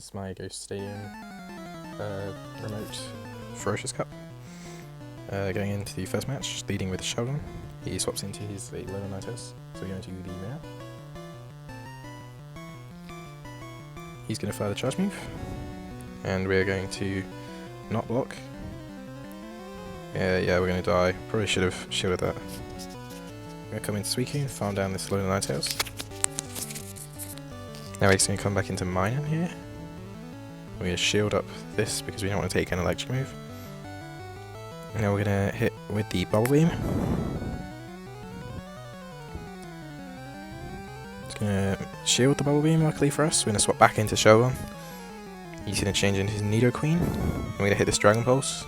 This is my Ghost Stadium remote Ferocious Cup. Going into the first match, leading with Sheldon. He swaps into his level 9 house, so we're going to the mirror. He's going to fire the charge move, and we're going to not block. Yeah, we're going to die. Probably should have shielded that. We're going to come into Suicune, farm down this level 9 house. Now he's going to come back into Minor here. We're going to shield up this because we don't want to take an electric move. And now we're going to hit with the Bubble Beam. It's going to shield the Bubble Beam, luckily for us. We're going to swap back into Shogun. He's going to change into his Nidoqueen. And we're going to hit this Dragon Pulse.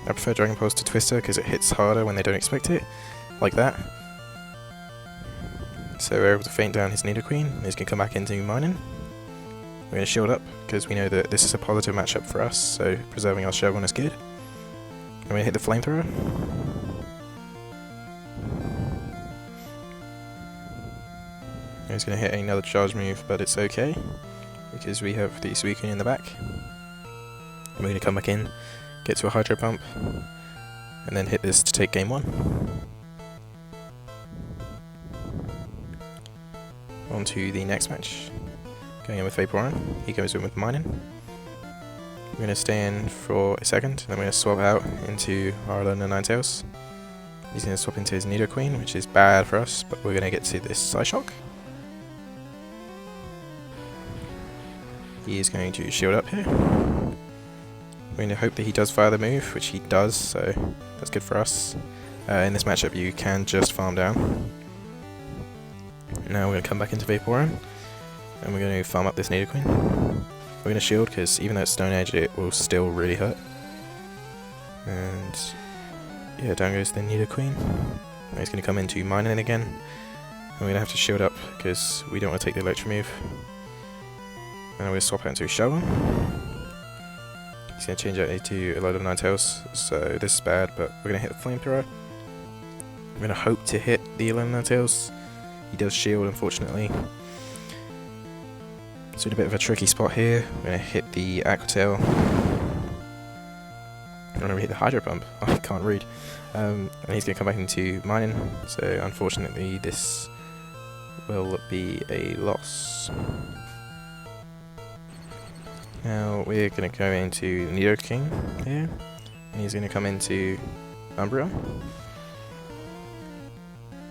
I prefer Dragon Pulse to Twister because it hits harder when they don't expect it. Like that. So we're able to feint down his Nidoqueen. He's going to come back into Minun. We're going to shield up because we know that this is a positive matchup for us, so preserving our Shogun is good. I'm going to hit the Flamethrower. He's going to hit another charge move, but it's okay because we have the Suicune in the back. And we're going to come back in, get to a Hydro Pump, and then hit this to take game 1. On to the next match. Going in with Vaporeon, he goes in with Minun. We're going to stay in for a second, and then we're going to swap out into our Alolan Ninetales. He's going to swap into his Nidoqueen, which is bad for us, but we're going to get to this Psyshock. He is going to shield up here. We're going to hope that he does fire the move, which he does, so that's good for us. In this matchup you can just farm down. Now we're going to come back into Vaporeon, and we're going to farm up this Nidoqueen. We're going to shield, because even though it's Stone Edge, it will still really hurt. And yeah, down goes the Nidoqueen. Now he's going to come into Minun again, and we're going to have to shield up, because we don't want to take the Electro move. And we're going to swap out into Shogun. He's going to change out into a load of Ninetales, so this is bad, but we're going to hit the Flamethrower. We're going to hope to hit the Ninetales. He does shield, unfortunately. So in a bit of a tricky spot here. We're going to hit the Aqua Tail. I'm going to hit the Hydro Pump. I can't read. And he's going to come back into Minun. So unfortunately this will be a loss. Now we're going to go into Nidoking here. And he's going to come into Umbreon.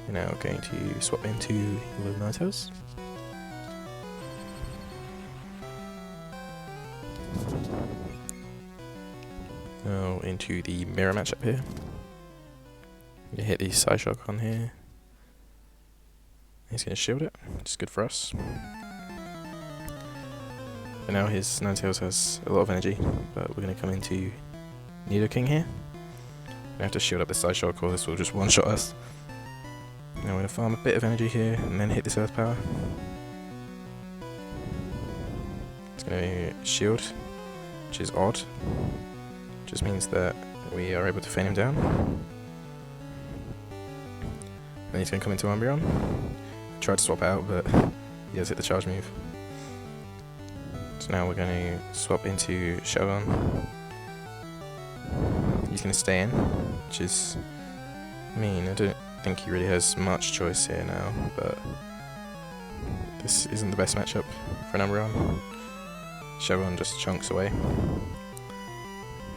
We're now going to swap into Ninetales. Now into the mirror matchup here. I'm going to hit the Psyshock on here. He's going to shield it, which is good for us. But now his Ninetales has a lot of energy, but we're going to come into Nidoking here. We have to shield up the Psyshock or this will just one-shot us. Now we're going to farm a bit of energy here and then hit this Earth Power. It's going to shield, which is odd. Just means that we are able to feint him down. Then he's going to come into Umbreon. Tried to swap out, but he does hit the charge move. So now we're going to swap into Shogun. He's going to stay in, which is mean. I don't think he really has much choice here now, but this isn't the best matchup for an Umbreon. Shogun just chunks away.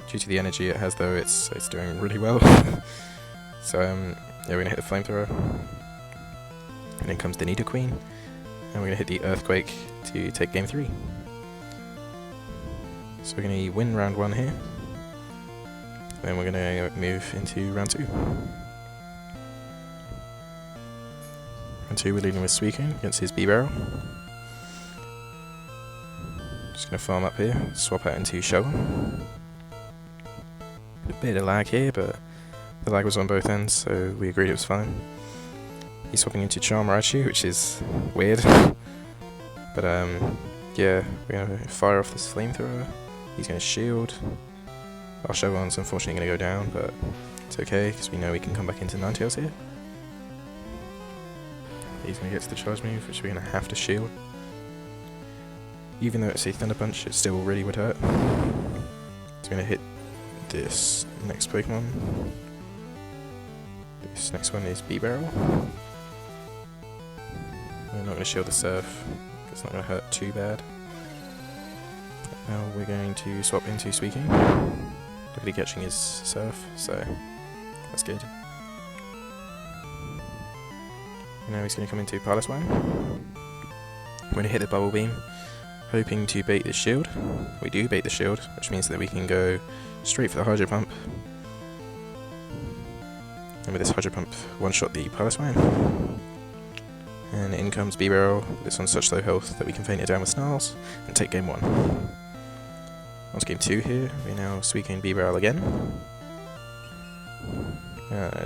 Due to the energy it has though, it's doing really well. So yeah, we're going to hit the Flamethrower. And then comes the Nidoqueen. And we're going to hit the Earthquake to take game 3. So we're going to win round 1 here. Then we're going to move into round 2. Round 2 we're leading with Suicune against his B-Barrel. Just going to farm up here, swap out into Shogun. A bit of lag here, but the lag was on both ends, so we agreed it was fine. He's swapping into Charm Raichu, which is weird. But yeah, we're going to fire off this Flamethrower. He's going to shield. Our Shogun's unfortunately going to go down, but it's okay, because we know we can come back into Ninetales here. He's going to get to the charge move, which we're going to have to shield. even though it's a Thunder Punch, it still really would hurt. It's going to hit this next Pokemon. This next one is B-Barrel. We're not going to shield the Surf, it's not going to hurt too bad. Now we're going to swap into Suicune. Look at he catching his Surf, so that's good. And now he's going to come into Piloswine. We're going to hit the Bubble Beam, hoping to bait the shield. We do bait the shield, which means that we can go straight for the Hydro Pump. And with this Hydro Pump, one-shot the Piloswine. And in comes B-Barrel. This one's such low health that we can feint it down with Snarls and take game 1. On to game 2 here, we now Suicune B-Barrel again.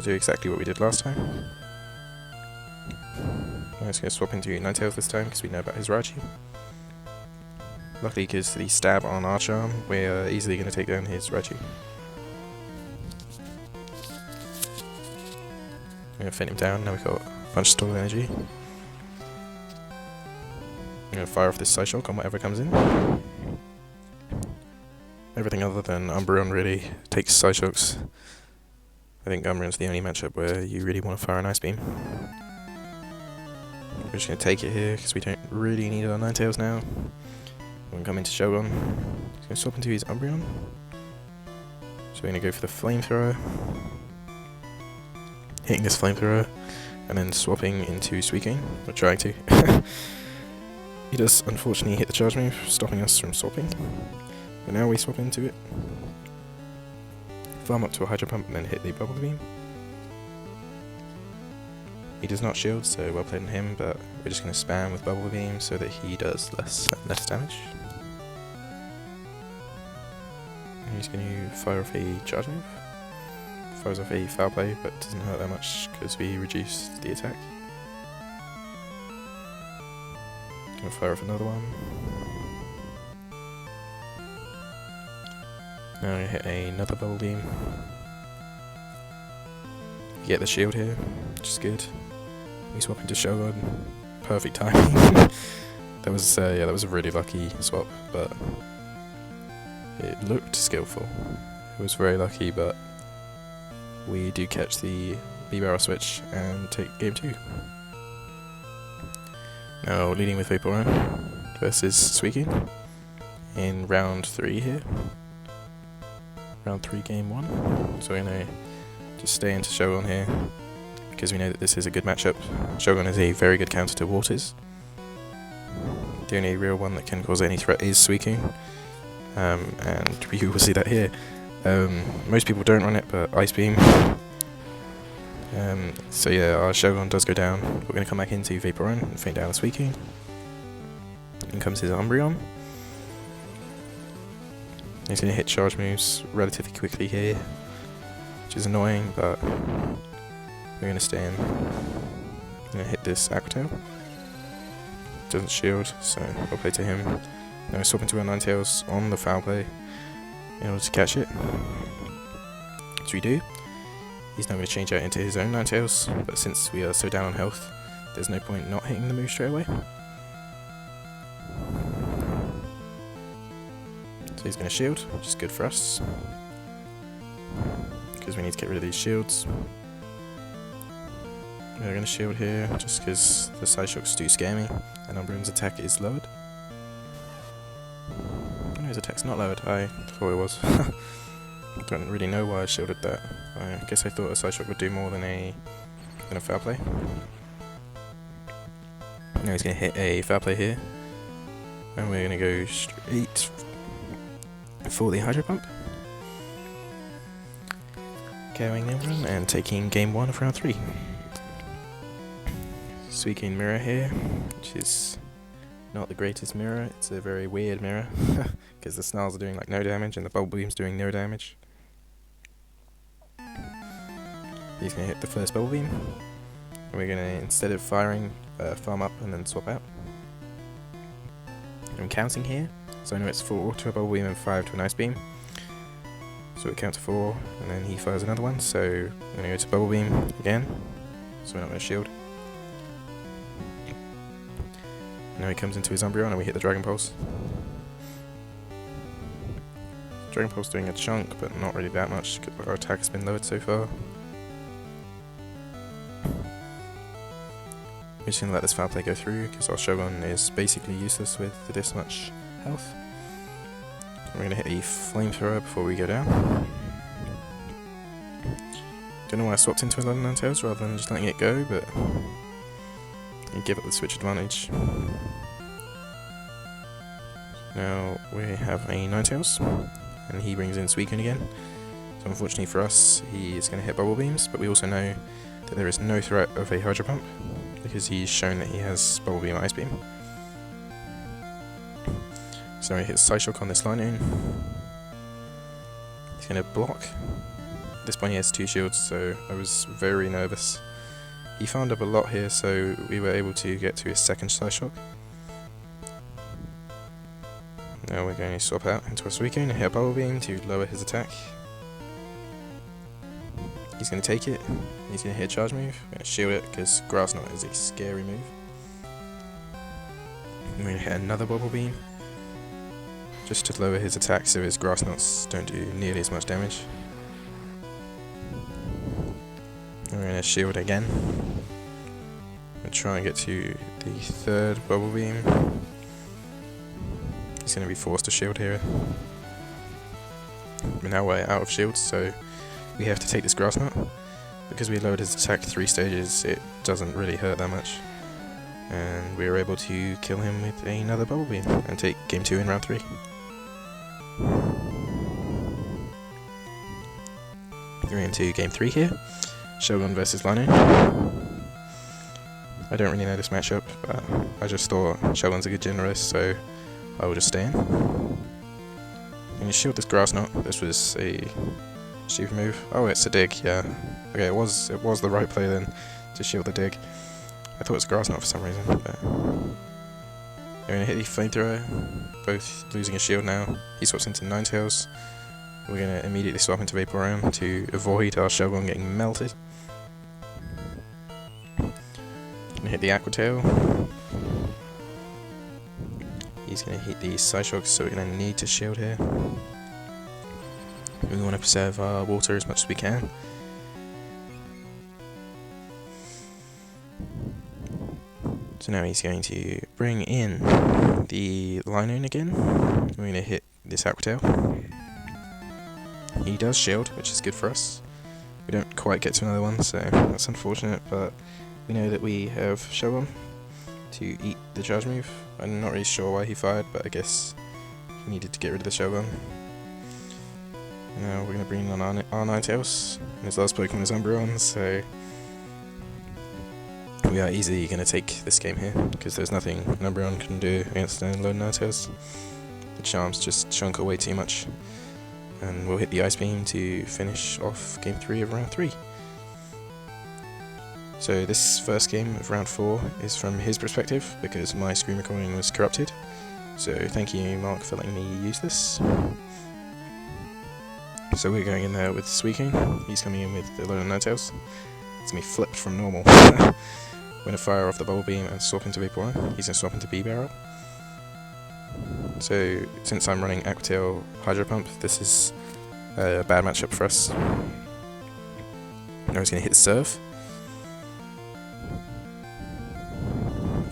Do exactly what we did last time. I'm just going to swap into Ninetales this time because we know about his Raichu. Luckily, because the stab on our charm, we're easily going to take down his Raichu. I'm going to feint him down, now we've got a bunch of stored energy. I'm going to fire off this Psyshock on whatever comes in. Everything other than Umbreon really takes Psyshocks. I think Umbreon's the only matchup where you really want to fire an Ice Beam. We're just going to take it here because we don't really need our Ninetales now. We're going to come into Shogun. He's going to swap into his Umbreon. So we're going to go for the Flamethrower. Hitting this Flamethrower. And then swapping into Suicune. We're trying to. He does unfortunately hit the charge move, stopping us from swapping. But now we swap into it. Farm up to a Hydro Pump and then hit the Bubble Beam. He does not shield, so well played on him, but we're just going to spam with Bubble Beam so that he does less damage. And he's going to fire off a charge move. Fires off a Foul Play, but doesn't hurt that much because we reduced the attack. Going to fire off another one. Now I'm going to hit another Bubble Beam. We get the shield here, which is good. We swap into Shogun. Perfect timing. That was that was a really lucky swap, but it looked skillful. It was very lucky, but we do catch the B-Barrel switch and take game 2. Now leading with Vaporeon versus Suicune in round 3 here. Round 3, game 1. So we're going to just stay into Shogun here because we know that this is a good matchup. Shogun is a very good counter to Waters. The only real one that can cause any threat is Suicune, and you will see that here. Most people don't run it, but Ice Beam. So yeah, our Shogun does go down. We're going to come back into Vaporeon and feint down the Suicune. In comes his Umbreon. He's going to hit charge moves relatively quickly here, which is annoying, but we're going to stay in. I'm going to hit this Aqua Tail. Doesn't shield, so we'll play to him. Now swap into our Ninetales on the Foul Play in order to catch it. So we do. He's now going to change out into his own Ninetales, but since we are so down on health, there's no point not hitting the move straight away. So he's going to shield, which is good for us, because we need to get rid of these shields. We're going to shield here, just because the Psyshocks do scare me, and Umbreon's attack is lowered. No, his attack's not lowered, I thought it was. I don't really know why I shielded that. I guess I thought a Psyshock would do more than a Foul Play. Now he's going to hit a Foul Play here, and we're going to go straight for the Hydro Pump. Carrying them and taking game 1 of round 3. Suicune mirror here, which is not the greatest mirror. It's a very weird mirror because the Snarls are doing like no damage and the Bubble Beam's doing no damage. He's going to hit the first Bubble Beam, and we're going to, instead of firing, farm up and then swap out. I'm counting here, so I know it's 4 to a Bubble Beam and 5 to an Ice Beam. So we count to 4, and then he fires another one, so I'm going to go to Bubble Beam again, so we're not going to shield. Now he comes into his Umbreon and we hit the Dragon Pulse. Dragon Pulse doing a chunk, but not really that much. Our attack has been lowered so far. We're just going to let this foul play go through, because our Shogun is basically useless with this much health. We're going to hit the Flamethrower before we go down. Don't know why I swapped into 11 Ninetales rather than just letting it go, but you give it the switch advantage. Now we have a Ninetales, and he brings in Suicune again. So unfortunately for us, he is going to hit Bubble Beams, but we also know that there is no threat of a Hydro Pump, because he's shown that he has Bubble Beam and Ice Beam. So he hits Psyshock on this Linoone. He's going to block. At this point he has 2 shields, so I was very nervous. He farmed up a lot here, so we were able to get to his second Psyshock. Now we're going to swap out into a Suicune and hit a Bubble Beam to lower his attack. He's going to take it. He's going to hit a Charge move. We're going to shield it because Grass Knot is a scary move. We're going to hit another Bubble Beam just to lower his attack so his Grass Knots don't do nearly as much damage. We're going to shield again. We'll try and get to the third Bubble Beam. He's going to be forced to shield here. But now we're out of shields, so we have to take this Grass Knot. Because we lowered his attack 3 stages, it doesn't really hurt that much. And we were able to kill him with another Bubble Beam and take game 2 in round 3. We're into game 3 here. Shogun versus Linoone. I don't really know this matchup, but I just thought Shogun's a good generalist, so I will just stay in. I'm going to shield this Grass Knot. This was a stupid move. Oh, it's a dig, yeah. Okay, it was the right play then to shield the dig. I thought it was Grass Knot for some reason, but we're going to hit the Flamethrower, both losing a shield now. He swaps into Ninetales. We're going to immediately swap into Vaporeon to avoid our Shogun getting melted. Going to hit the Aqua Tail. He's going to hit the Psyshock, so we're going to need to shield here. We want to preserve our water as much as we can. So now he's going to bring in the Linoone again. We're going to hit this Aqua Tail. He does shield, which is good for us. We don't quite get to another one, so that's unfortunate, but we know that we have Shogun to eat the charge move. I'm not really sure why he fired, but I guess he needed to get rid of the Shogun. Now we're going to bring in our Ninetales, and his last Pokemon is Umbreon, so we are easily going to take this game here, because there's nothing an Umbreon can do against an lone Ninetales. The Charms just chunk away too much, and we'll hit the Ice Beam to finish off game 3 of round 3. So this first game of round 4 is from his perspective, because my screen recording was corrupted. So thank you, Mark, for letting me use this. So we're going in there with Suicune. He's coming in with the lone Ninetales. It's going to be flipped from normal. We're going to fire off the Bubble Beam and swap into Vaporeon. He's going to swap into B-Barrel. So since I'm running Aqua Tail Hydro Pump, this is a bad matchup for us. Now he's going to hit Surf.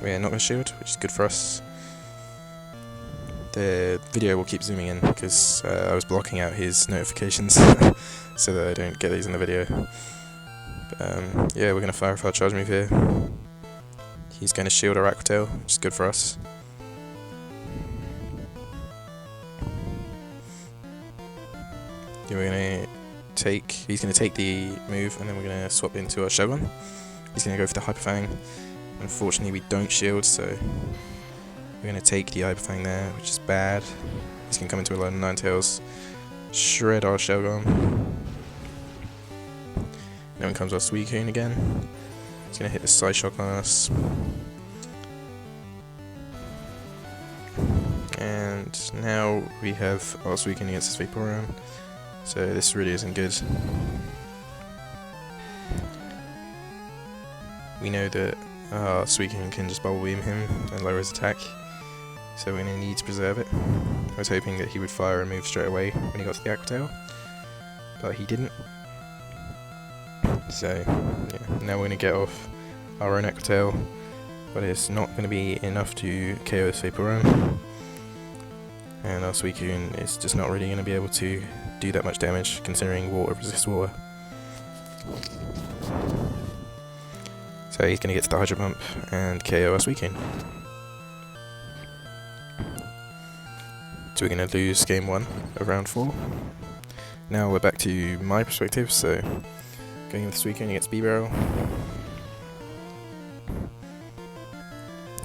We're not going to shield, which is good for us. The video will keep zooming in because I was blocking out his notifications so that I don't get these in the video. But, yeah, we're going to fire off our charge move here. He's going to shield our Aqua Tail, which is good for us. Yeah, he's going to take the move, and then we're going to swap into our Shogun. He's going to go for the Hyper Fang. Unfortunately, we don't shield, so we're going to take the Hyper Fang there, which is bad. He's going to come into a lot of Ninetales, shred our Shogun. Then comes our Suicune again. He's going to hit the Psyshock on us. And now we have our Suicune against this Vaporeon. So this really isn't good. We know that Suicune can just bubble beam him and lower his attack, so we're going to need to preserve it. I was hoping that he would fire a move straight away when he got to the Aqua Tail, but he didn't. So yeah, now we're going to get off our own Aqua Tail, but it's not going to be enough to KO this Vaporeon, and our Suicune is just not really going to be able to do that much damage considering water resists water. So he's going to get to the Hydro Pump and KO our Suicune. So we're going to lose game 1 of round 4. Now we're back to my perspective, so going with Suicune against B-Barrel.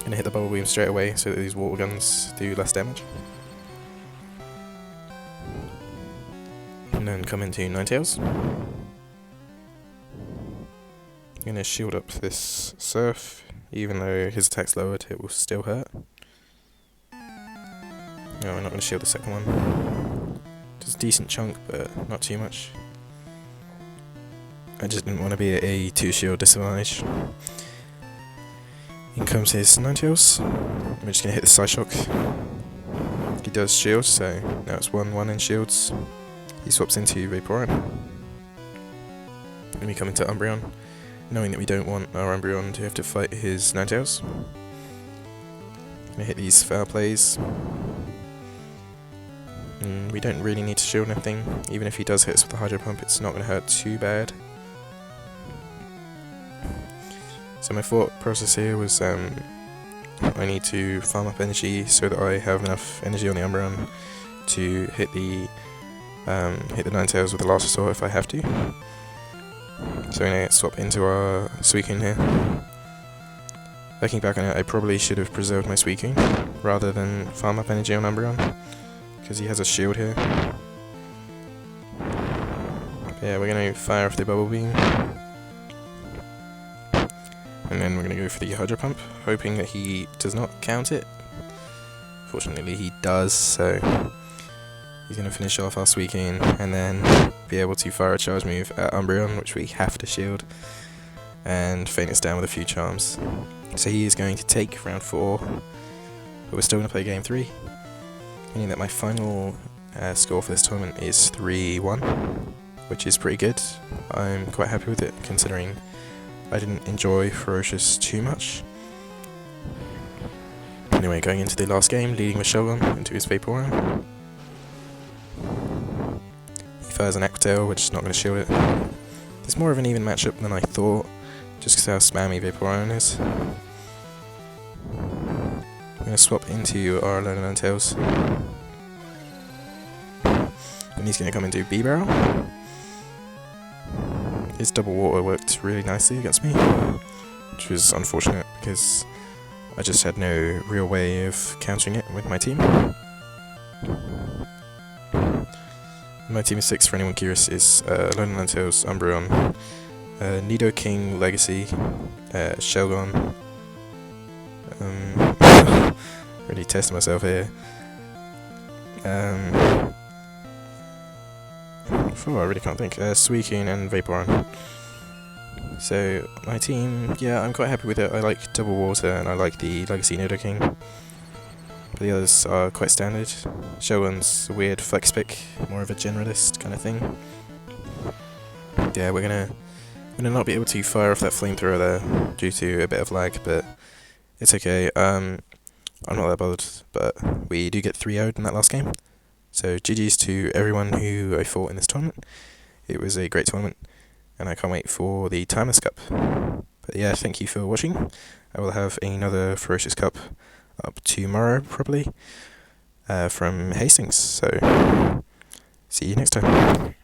Gonna hit the Bubble Beam straight away so that these water guns do less damage. And then come into Ninetales. Gonna shield up this Surf, even though his attack's lowered, it will still hurt. No, we're not gonna shield the second one. Just a decent chunk, but not too much. I just didn't want to be at a 2 shield disadvantage. In comes his Ninetales. We're just gonna hit the Psyshock. He does shield, so now it's 1-1 in shields. He swaps into Vaporeon. And we come into Umbreon, knowing that we don't want our Umbreon to have to fight his Ninetales. Gonna hit these foul plays. We don't really need to shield anything. Even if he does hit us with the Hydro Pump, it's not gonna hurt too bad. So my thought process here was I need to farm up energy so that I have enough energy on the Umbreon to hit the Ninetales with the Last Resort if I have to. So I'm going to swap into our Suicune here. Looking back on it, I probably should have preserved my Suicune rather than farm up energy on Umbreon, because he has a shield here. But yeah, we're going to fire off the Bubble Beam. And then we're going to go for the Hydro Pump, hoping that he does not count it. Fortunately he does, so he's going to finish off our Suicune and then be able to fire a charge move at Umbreon, which we have to shield, and feint us down with a few charms. So he is going to take round 4, but we're still going to play game 3, meaning that my final score for this tournament is 3-1, which is pretty good. I'm quite happy with it, considering I didn't enjoy Ferocious too much. Anyway, going into the last game, leading with Shogun into his Vaporeon. He fires an Aqua Tail, which is not going to shield it. It's more of an even matchup than I thought, just because how spammy Vaporeon is. I'm going to swap into our Alolan Ninetales. And he's going to come into B-Barrel. His double water worked really nicely against me, which was unfortunate because I just had no real way of countering it with my team. My team of 6, for anyone curious, is Alolan Ninetales, Umbreon, Nidoking Legacy, Shelgon. Really testing myself here. I really can't think. Suicune and Vaporeon. So my team, yeah, I'm quite happy with it. I like double water and I like the Legacy Nidoking. But the others are quite standard. Shogun's a weird flex pick, more of a generalist kind of thing. Yeah, we're gonna not be able to fire off that flamethrower there due to a bit of lag, but it's okay. I'm not that bothered, but we do get 3-0'd in that last game. So GG's to everyone who I fought in this tournament. It was a great tournament, and I can't wait for the Timeless Cup. But yeah, thank you for watching. I will have another Ferocious Cup up tomorrow, probably, from Hastings. So, see you next time.